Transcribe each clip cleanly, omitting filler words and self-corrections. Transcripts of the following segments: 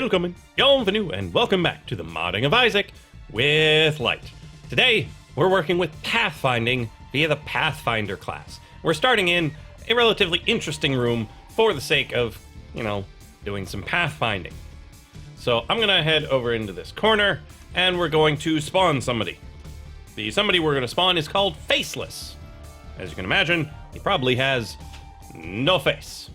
Willkommen, bienvenue, and welcome back to the modding of Isaac with Lyte. Today, we're working with pathfinding via the Pathfinder class. We're starting in a relatively interesting room for the sake of, doing some pathfinding. So I'm gonna head over into this corner, and we're going to spawn somebody. The somebody we're gonna spawn is called Faceless. As you can imagine, he probably has no face.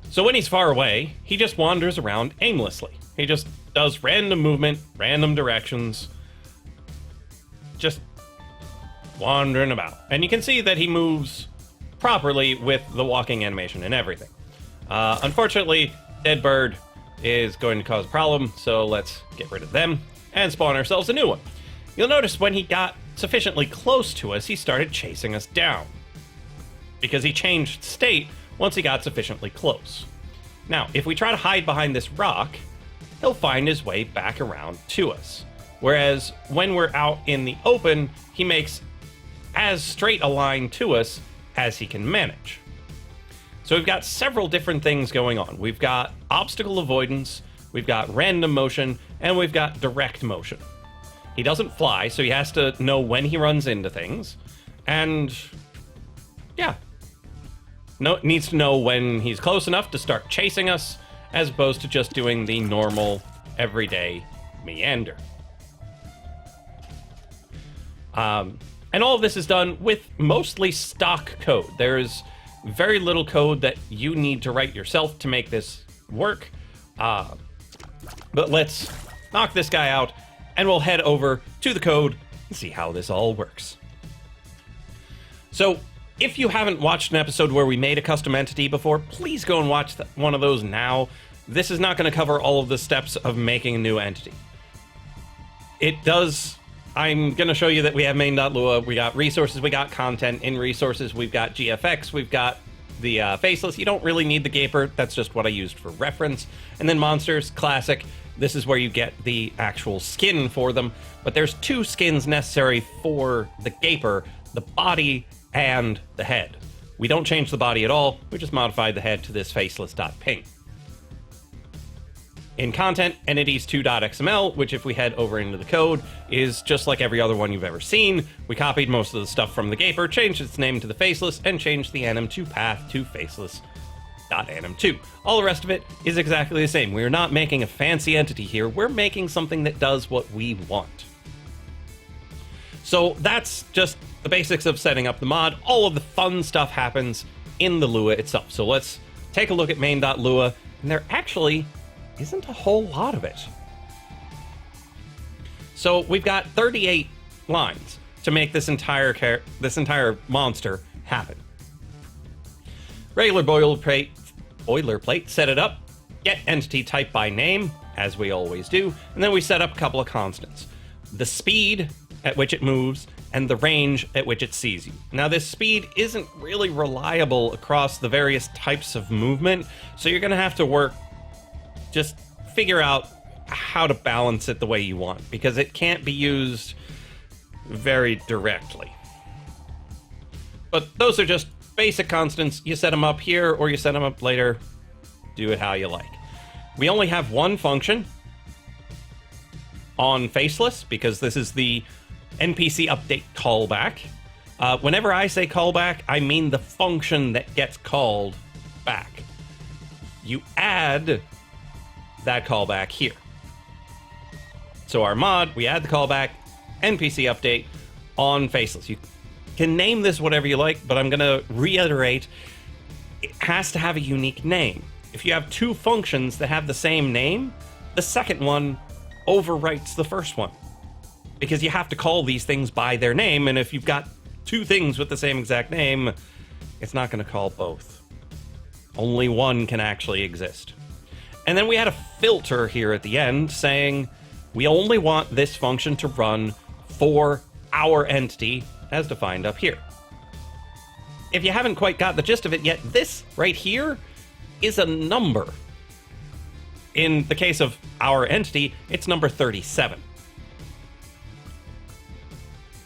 So when he's far away, he just wanders around aimlessly. He just does random movement, random directions, just wandering about. And you can see that he moves properly with the walking animation and everything. Unfortunately, Dead Bird is going to cause a problem, so let's get rid of them and spawn ourselves a new one. You'll notice when he got sufficiently close to us, he started chasing us down, because he changed state once he got sufficiently close. Now, if we try to hide behind this rock, he'll find his way back around to us. Whereas when we're out in the open, he makes as straight a line to us as he can manage. So we've got several different things going on. We've got obstacle avoidance, we've got random motion, and we've got direct motion. He doesn't fly, so he has to know when he runs into things. And yeah, needs to know when he's close enough to start chasing us, as opposed to just doing the normal, everyday meander. And all of this is done with mostly stock code. There's very little code that you need to write yourself to make this work. But let's knock this guy out, and we'll head over to the code and see how this all works. So, if you haven't watched an episode where we made a custom entity before, please go and watch one of those now. This is not going to cover all of the steps of making a new entity. It does. I'm going to show you that we have main.lua, we got resources, we got content in resources, we've got GFX, we've got the faceless. You don't really need the gaper, that's just what I used for reference. And then monsters, classic. This is where you get the actual skin for them. But there's two skins necessary for the gaper, the body and the head. We don't change the body at all, we just modified the head to this faceless.ping. In content, entities2.xml, which if we head over into the code, is just like every other one you've ever seen. We copied most of the stuff from the gaper, changed its name to the faceless, and changed the anim2 path to faceless.anim2. All the rest of it is exactly the same. We're not making a fancy entity here, we're making something that does what we want. So that's just the basics of setting up the mod. All of the fun stuff happens in the Lua itself. So let's take a look at main.lua, and there actually isn't a whole lot of it. So we've got 38 lines to make this entire monster happen. Regular boilerplate, set it up, get entity type by name, as we always do, and then we set up a couple of constants. The speed at which it moves, and the range at which it sees you. Now this speed isn't really reliable across the various types of movement, so you're gonna have to just figure out how to balance it the way you want, because it can't be used very directly. But those are just basic constants. You set them up here, or you set them up later. Do it how you like. We only have one function on Faceless, because this is the Npc Update Callback. Whenever I say callback, I mean the function that gets called back. You add that callback here. So our mod, we add the callback, Npc Update on Faceless. You can name this whatever you like, but I'm going to reiterate, it has to have a unique name. If you have two functions that have the same name, the second one overwrites the first one, because you have to call these things by their name, and if you've got two things with the same exact name, it's not going to call both. Only one can actually exist. And then we had a filter here at the end saying we only want this function to run for our entity as defined up here. If you haven't quite got the gist of it yet, this right here is a number. In the case of our entity, it's number 37.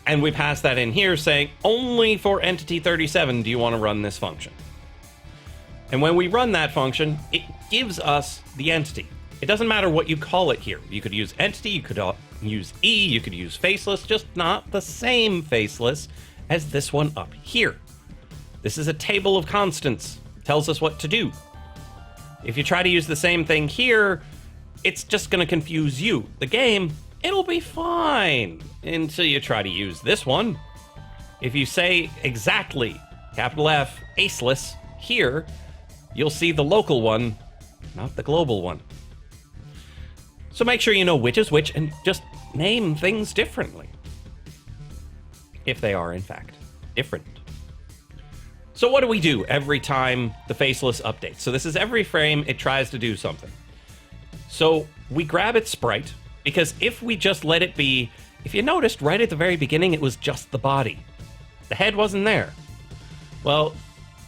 And we pass that in here saying, only for entity 37 do you want to run this function. And when we run that function, it gives us the entity. It doesn't matter what you call it here. You could use entity, you could use E, you could use faceless, just not the same faceless as this one up here. This is a table of constants. It tells us what to do. If you try to use the same thing here, it's just going to confuse you. The game, it'll be fine until you try to use this one. If you say exactly capital F, aceless, here, you'll see the local one, not the global one. So make sure you know which is which and just name things differently. If they are, in fact, different. So what do we do every time the faceless updates? So this is every frame it tries to do something. So we grab its sprite, because if we just let it be, if you noticed right at the very beginning, it was just the body. The head wasn't there. Well,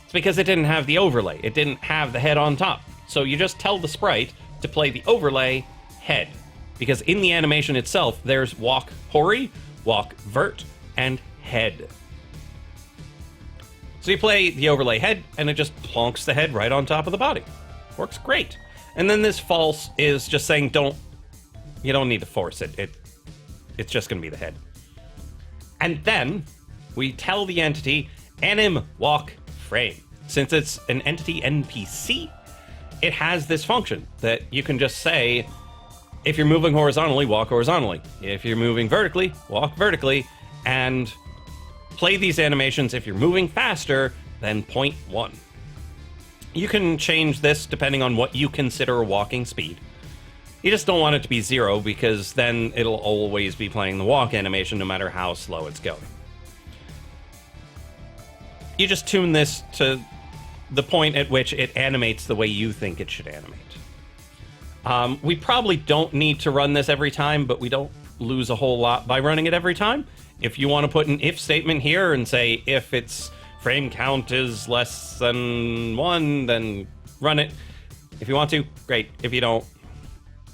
it's because it didn't have the overlay. It didn't have the head on top. So you just tell the sprite to play the overlay head. Because in the animation itself, there's walk hori, walk vert, and head. So you play the overlay head, and it just plonks the head right on top of the body. Works great. And then this false is just saying you don't need to force it. It's just going to be the head. And then we tell the entity anim walk frame. Since it's an entity NPC, it has this function that you can just say, if you're moving horizontally, walk horizontally. If you're moving vertically, walk vertically, and play these animations if you're moving faster than 0.1. You can change this depending on what you consider a walking speed. You just don't want it to be 0, because then it'll always be playing the walk animation no matter how slow it's going. You just tune this to the point at which it animates the way you think it should animate. We probably don't need to run this every time, but we don't lose a whole lot by running it every time. If you want to put an if statement here and say if its frame count is less than 1, then run it. If you want to, great. If you don't,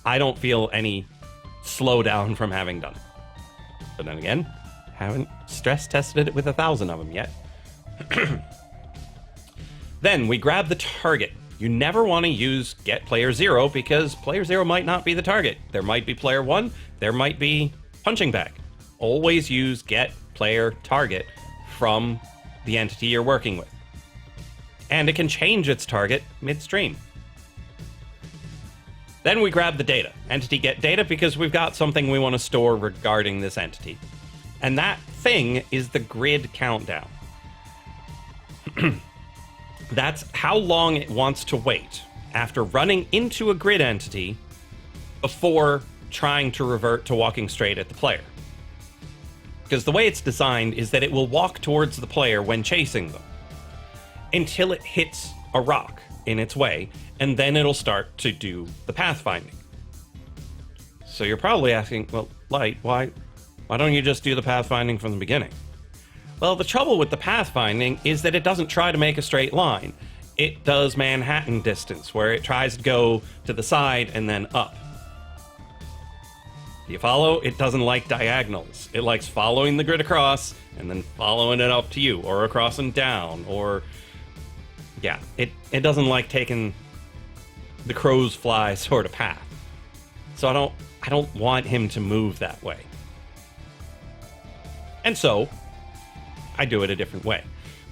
I don't feel any slowdown from having done it. But then again, haven't stress tested it with 1,000 of them yet. Then we grab the target. You never want to use get player 0, because player 0 might not be the target. There might be player 1, there might be punching bag. Always use get player target from the entity you're working with. And it can change its target midstream. Then we grab the data. Entity get data, because we've got something we want to store regarding this entity. And that thing is the grid countdown. That's how long it wants to wait after running into a grid entity before trying to revert to walking straight at the player. Because the way it's designed is that it will walk towards the player when chasing them until it hits a rock in its way, and then it'll start to do the pathfinding. So you're probably asking, well, Lyte, why don't you just do the pathfinding from the beginning? Well, the trouble with the pathfinding is that it doesn't try to make a straight line. It does Manhattan distance, where it tries to go to the side and then up. Do you follow? It doesn't like diagonals. It likes following the grid across and then following it up to you, or across and down, or... yeah, it doesn't like taking the crow's fly sort of path. So I don't want him to move that way. And so I do it a different way.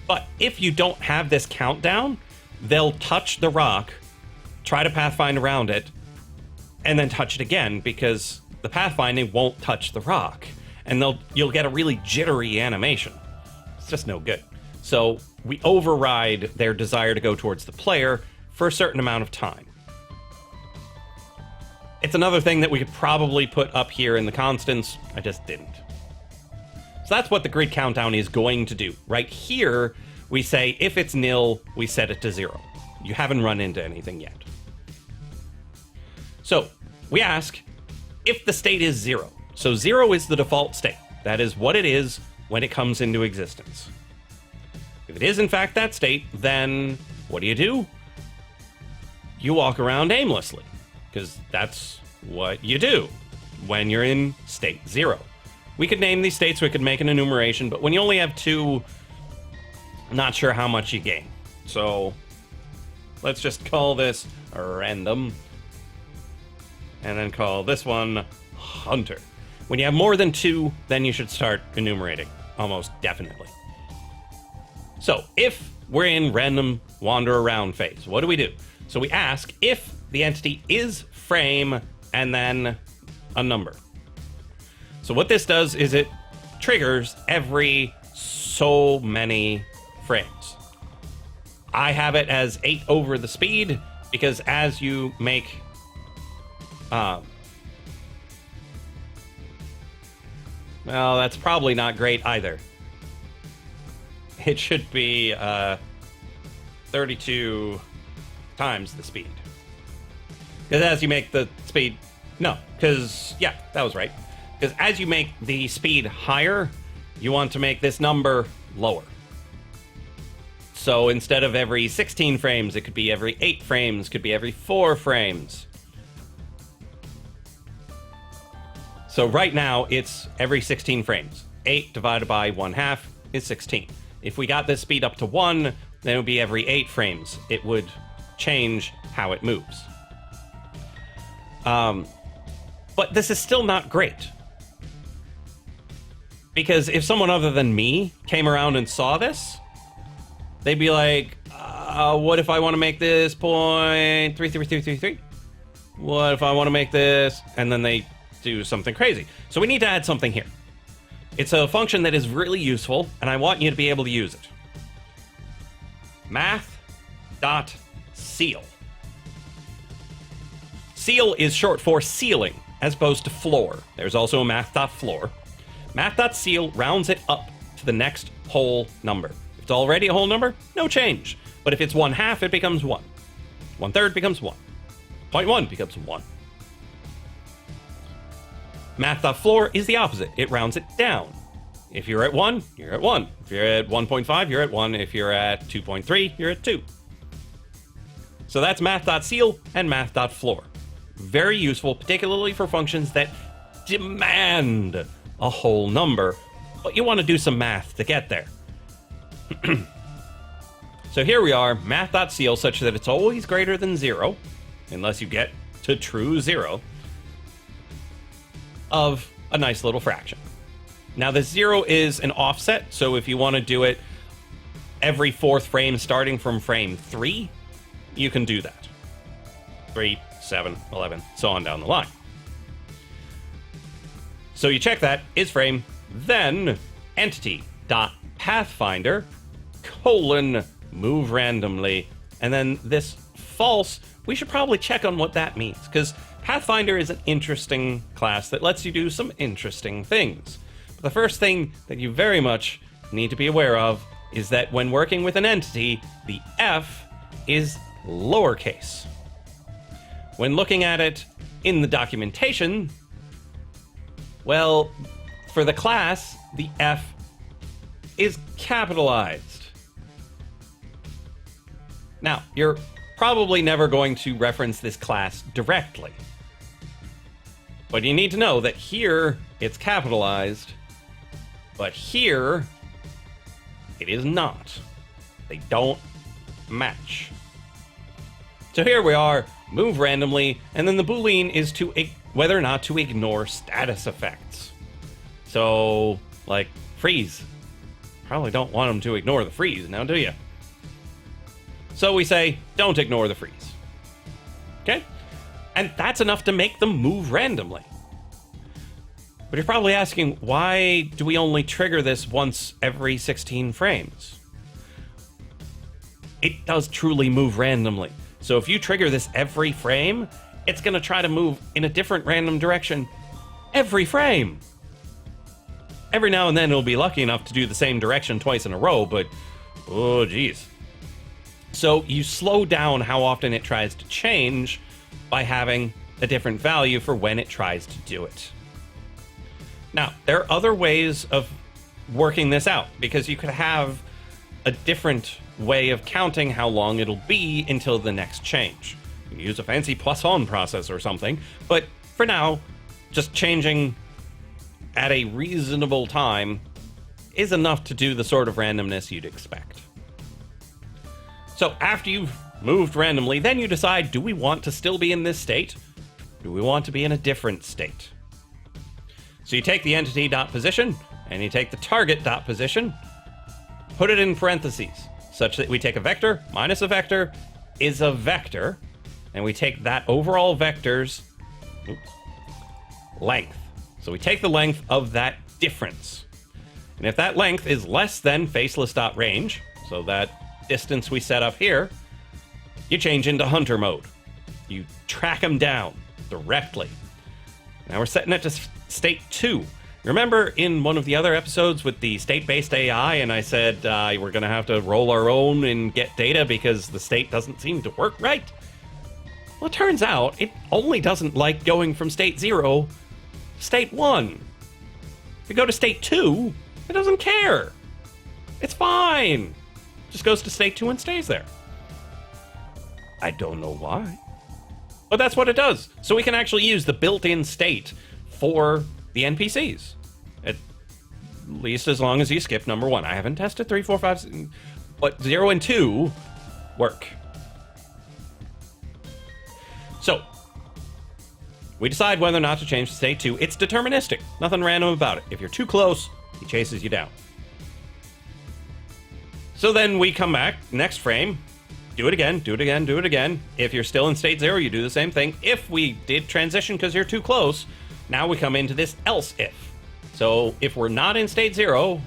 But if you don't have this countdown, they'll touch the rock, try to pathfind around it, and then touch it again, because the pathfinding won't touch the rock, and you'll get a really jittery animation. It's just no good. So we override their desire to go towards the player for a certain amount of time. It's another thing that we could probably put up here in the constants. I just didn't. So that's what the grid countdown is going to do. Right here, we say if it's nil, we set it to 0. You haven't run into anything yet. So we ask if the state is 0. So 0 is the default state. That is what it is when it comes into existence. If it is in fact that state, then what do? You walk around aimlessly, because that's what you do when you're in state 0. We could name these states, we could make an enumeration, but when you only have 2, I'm not sure how much you gain. So Let's just call this random. And then call this one hunter. When you have more than 2, then you should start enumerating. Almost definitely. So, if we're in random wander around phase, what do? So we ask if the entity is frame and then a number. So what this does is it triggers every so many frames. I have it as 8 over the speed because as you make well, that's probably not great either. It should be 32 times the speed. Because as you make the speed... No, because... Yeah, that was right. Because as you make the speed higher, you want to make this number lower. So instead of every 16 frames, it could be every 8 frames, could be every 4 frames. So right now, it's every 16 frames. 8 divided by 1/2 is 16. If we got this speed up to 1, then it would be every 8 frames. It would change how it moves. But this is still not great. Because if someone other than me came around and saw this, they'd be like, what if I want to make this 0.33333? What if I want to make this? And then they do something crazy. So we need to add something here. It's a function that is really useful, and I want you to be able to use it. Math.seal. Seal is short for ceiling, as opposed to floor. There's also a math.floor. Math.seal rounds it up to the next whole number. If it's already a whole number, no change. But if it's 1/2, it becomes 1. 1/3 becomes 1. 0.1 becomes 1. Math.floor is the opposite. It rounds it down. If you're at 1, you're at 1. If you're at 1.5, you're at 1. If you're at 2.3, you're at 2. So that's math.seal and math.floor. Very useful, particularly for functions that demand a whole number, but you want to do some math to get there. So here we are, math.seal such that it's always greater than 0, unless you get to true 0, of a nice little fraction. Now the 0 is an offset, so if you want to do it every 4th frame starting from frame 3, you can do that. 3, 7, 11, so on down the line. So you check that, is frame, then entity.pathfinder, move randomly, and then this false, we should probably check on what that means, because Pathfinder is an interesting class that lets you do some interesting things. But the first thing that you very much need to be aware of is that when working with an entity, the F is lowercase. When looking at it in the documentation, well, for the class, the F is capitalized. Now, you're probably never going to reference this class directly. But you need to know that here, it's capitalized, but here, it is not. They don't match. So here we are, move randomly, and then the Boolean is to whether or not to ignore status effects. So, like, freeze. Probably don't want them to ignore the freeze, now do you? So we say, don't ignore the freeze. Okay? And that's enough to make them move randomly. But you're probably asking, why do we only trigger this once every 16 frames? It does truly move randomly. So if you trigger this every frame, it's going to try to move in a different random direction every frame. Every now and then it'll be lucky enough to do the same direction twice in a row, but oh geez. So you slow down how often it tries to change by having a different value for when it tries to do it. Now, there are other ways of working this out, because you could have a different way of counting how long it'll be until the next change. You can use a fancy Poisson process or something, but for now, just changing at a reasonable time is enough to do the sort of randomness you'd expect. So after you've moved randomly. Then you decide, do we want to still be in this state? Do we want to be in a different state? So you take the entity dot position, and you take the target dot position, put it in parentheses, such that we take a vector minus a vector is a vector, and we take that overall vector's length. So we take the length of that difference. And if that length is less than faceless.range, so that distance we set up here, you change into hunter mode. You track them down directly. Now we're setting it to state 2. Remember in one of the other episodes with the state-based AI, and I said we're going to have to roll our own and get data because the state doesn't seem to work right? Well, it turns out it only doesn't like going from state 0 to state 1. If you go to state 2, it doesn't care. It's fine. Just goes to state 2 and stays there. I don't know why. But that's what it does. So we can actually use the built-in state for the NPCs. At least as long as you skip number 1. I haven't tested 3, 4, 5, but 0 and 2 work. So, we decide whether or not to change to state 2. It's deterministic. Nothing random about it. If you're too close, he chases you down. So then we come back, next frame, do it again, do it again, do it again. If you're still in state 0, you do the same thing. If we did transition because you're too close, now we come into this else if. So if we're not in state 0,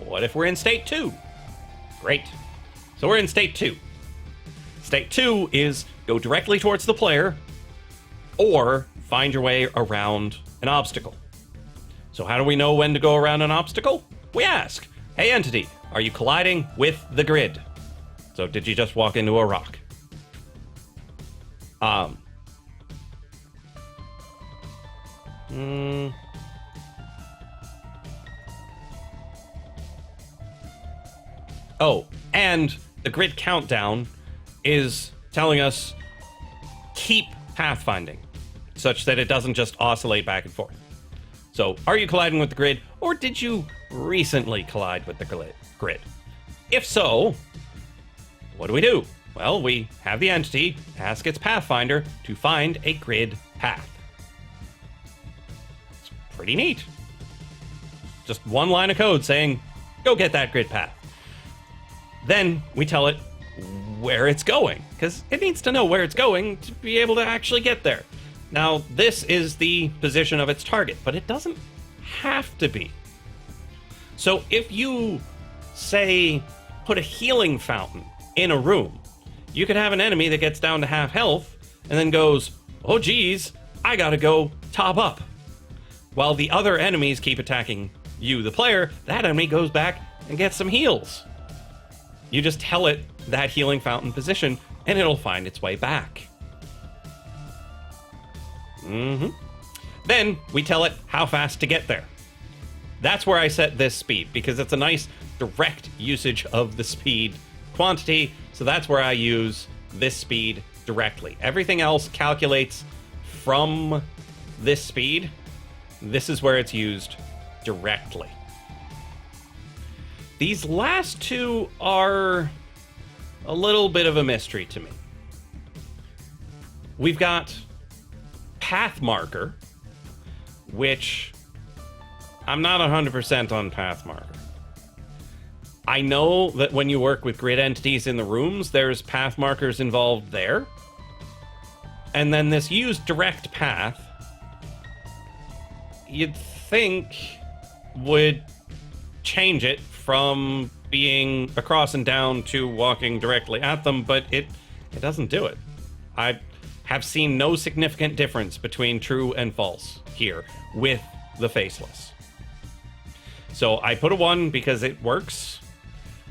what if we're in state 2? Great. So we're in state 2. State 2 is go directly towards the player or find your way around an obstacle. So how do we know when to go around an obstacle? We ask, hey entity, are you colliding with the grid? So did you just walk into a rock? Oh, and the grid countdown is telling us keep pathfinding, such that it doesn't just oscillate back and forth. So, are you colliding with the grid, or did you recently collide with the grid? If so, what do? Well, we have the entity ask its Pathfinder to find a grid path. It's pretty neat. Just one line of code saying, go get that grid path. Then we tell it where it's going, because it needs to know where it's going to be able to actually get there. Now, this is the position of its target, but it doesn't have to be. So if you, say, put a healing fountain in a room, you could have an enemy that gets down to half health and then goes, oh geez, I gotta go top up. While the other enemies keep attacking you, the player, that enemy goes back and gets some heals. You just tell it that healing fountain position and it'll find its way back. Then we tell it how fast to get there. That's where I set this speed, because it's a nice direct usage of the speed quantity, so that's where I use this speed directly. Everything else calculates from this speed. This is where it's used directly. These last two are a little bit of a mystery to me. We've got path marker, which I'm not 100% on path marker. I know that when you work with grid entities in the rooms, there's path markers involved there. And then this use direct path, you'd think would change it from being across and down to walking directly at them, but it doesn't do it. I have seen no significant difference between true and false here with the faceless. So I put a 1 because it works,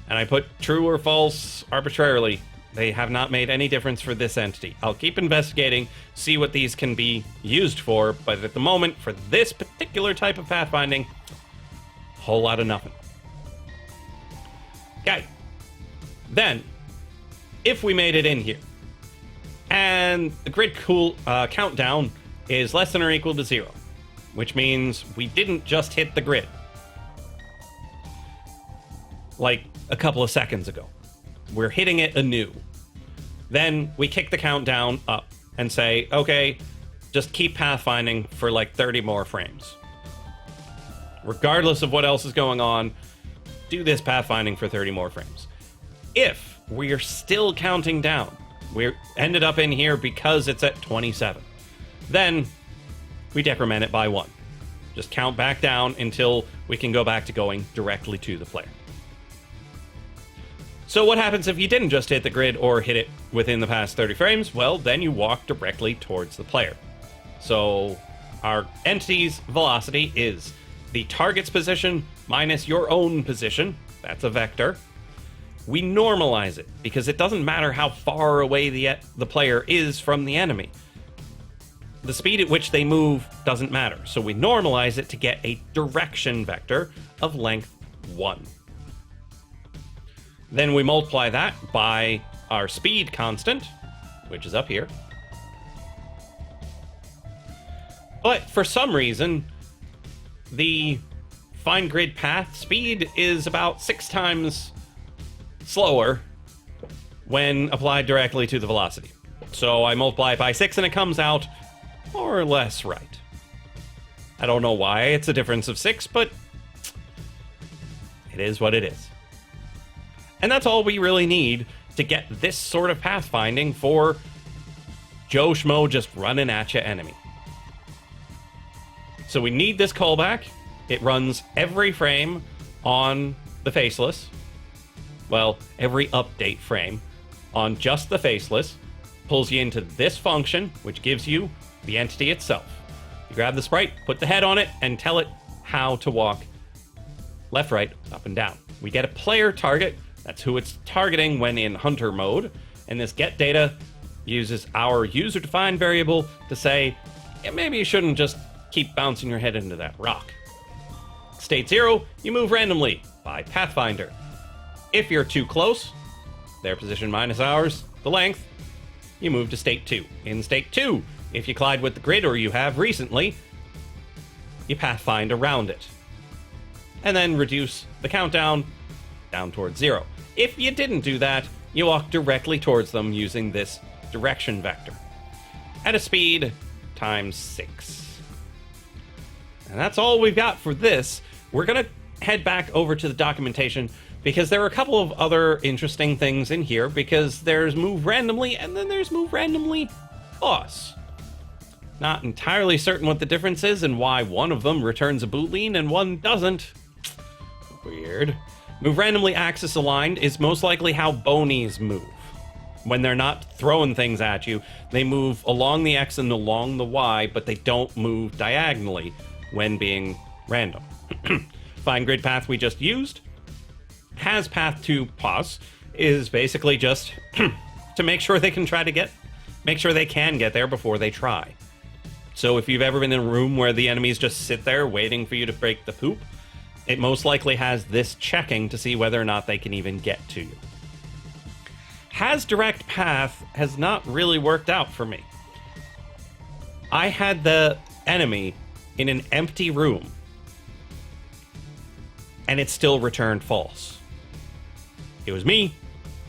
and I put true or false arbitrarily. They have not made any difference for this entity. I'll keep investigating, see what these can be used for, but at the moment, for this particular type of pathfinding, whole lot of nothing. Okay. Then, if we made it in here, and the grid countdown is less than or equal to 0, which means we didn't just hit the grid like a couple of seconds ago. We're hitting it anew. Then we kick the countdown up and say, okay, just keep pathfinding for like 30 more frames. Regardless of what else is going on, do this pathfinding for 30 more frames. If we're still counting down, we ended up in here because it's at 27, then we decrement it by 1. Just count back down until we can go back to going directly to the player. So what happens if you didn't just hit the grid or hit it within the past 30 frames? Well, then you walk directly towards the player. So our entity's velocity is the target's position minus your own position. That's a vector. We normalize it because it doesn't matter how far away the player is from the enemy. The speed at which they move doesn't matter. So we normalize it to get a direction vector of length 1. Then we multiply that by our speed constant, which is up here. But for some reason, the find grid path speed is about 6 times slower when applied directly to the velocity. So I multiply it by 6 and it comes out more or less right. I don't know why it's a difference of 6, but it is what it is. And that's all we really need to get this sort of pathfinding for Joe Schmo just running at you enemy. So we need this callback. It runs every frame on the faceless. Well, every update frame on just the faceless. Pulls you into this function, which gives you the entity itself. You grab the sprite, put the head on it, and tell it how to walk left, right, up, and down. We get a player target. That's who it's targeting when in hunter mode. And this get data uses our user-defined variable to say, yeah, maybe you shouldn't just keep bouncing your head into that rock. State 0, you move randomly by PathFinder. If you're too close, their position minus ours, the length, you move to state 2. In state 2, if you collide with the grid or you have recently, you pathfind around it. And then reduce the countdown down towards 0. If you didn't do that, you walk directly towards them using this direction vector at a speed times 6. And that's all we've got for this. We're going to head back over to the documentation because there are a couple of other interesting things in here, because there's move randomly and then there's move randomly boss. Not entirely certain what the difference is and why one of them returns a boolean and one doesn't. Weird. Move randomly axis aligned is most likely how bonies move. When they're not throwing things at you, they move along the X and along the Y, but they don't move diagonally when being random. Find grid path we just used has path to pause is basically just to make sure they can make sure they can get there before they try. So if you've ever been in a room where the enemies just sit there waiting for you to break the poop, it most likely has this checking to see whether or not they can even get to you. Has direct path has not really worked out for me. I had the enemy in an empty room, and it still returned false. It was me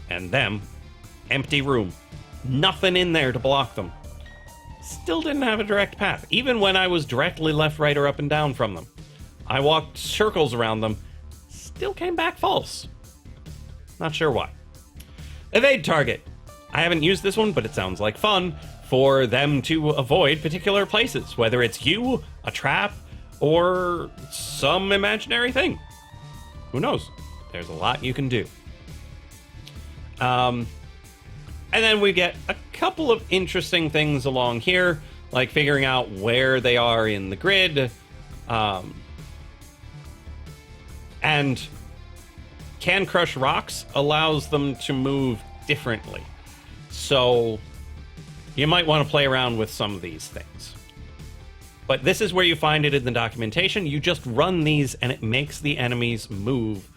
and them, empty room, nothing in there to block them. Still didn't have a direct path, even when I was directly left, right, or up and down from them. I walked circles around them, still came back false. Not sure why. Evade target. I haven't used this one, but it sounds like fun for them to avoid particular places, whether it's you, a trap, or some imaginary thing. Who knows? There's a lot you can do. And then we get a couple of interesting things along here, like figuring out where they are in the grid, and Can Crush Rocks allows them to move differently. So you might want to play around with some of these things. But this is where you find it in the documentation. You just run these and it makes the enemies move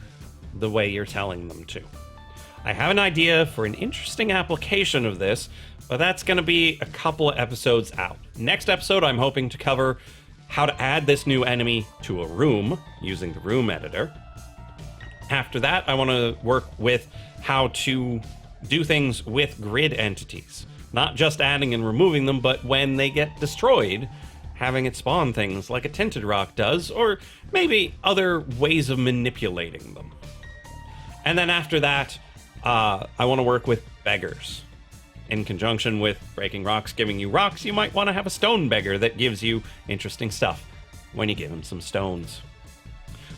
the way you're telling them to. I have an idea for an interesting application of this, but that's going to be a couple of episodes out. Next episode, I'm hoping to cover how to add this new enemy to a room using the room editor. After that, I want to work with how to do things with grid entities. Not just adding and removing them, but when they get destroyed, having it spawn things like a tinted rock does, or maybe other ways of manipulating them. And then after that, I want to work with beggars. In conjunction with breaking rocks, giving you rocks, you might want to have a stone beggar that gives you interesting stuff when you give him some stones.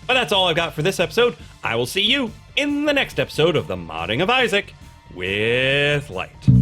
But that's all I've got for this episode. I will see you in the next episode of the Modding of Isaac with Lyte.